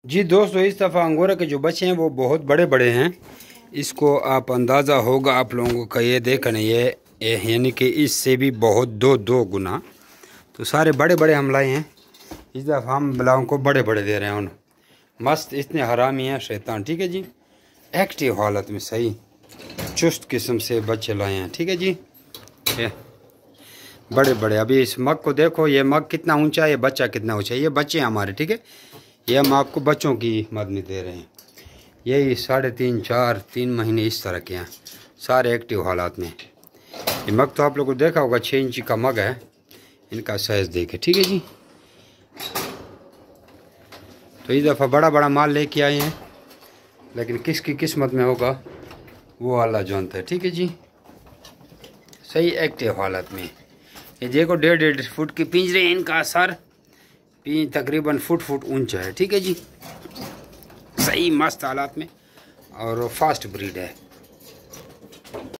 जी दोस्तों, इस दफ़ा अंगोरा के जो बच्चे हैं वो बहुत बड़े बड़े हैं। इसको आप अंदाज़ा होगा आप लोगों का, ये देखना ये यानी कि इससे भी बहुत दो गुना। तो सारे बड़े बड़े हम लाए हैं। इस दफ़ा हम बिलाओं को बड़े बड़े दे रहे हैं उन मस्त, इतने हरामी हैं शैतान। ठीक है जी, एक्टिव हालत में सही चुस्त किस्म से बच्चे लाए हैं। ठीक है जी, ये बड़े बड़े। अभी इस मग को देखो, ये मग कितना ऊंचा है, ये बच्चा कितना ऊंचा है। ये बच्चे हैं हमारे। ठीक है, ये हम आपको बच्चों की मदनी दे रहे हैं। यही 3.5 4 3 महीने इस तरह के हैं, सारे एक्टिव हालात में। ये मग तो आप लोगों को देखा होगा, 6 इंची का मग है। इनका साइज़ देखे। ठीक है जी, तो इस दफ़ा बड़ा बड़ा माल लेके आए हैं, लेकिन किसकी किस्मत में होगा वो अल्लाह जानता है। ठीक है जी, सही एक्टिव हालत में। ये देखो 1.5 फुट की पिंजरे हैं। इनका सर तकरीबन फुट ऊंचा है। ठीक है जी, सही मस्त हालात में और फास्ट ब्रीड है।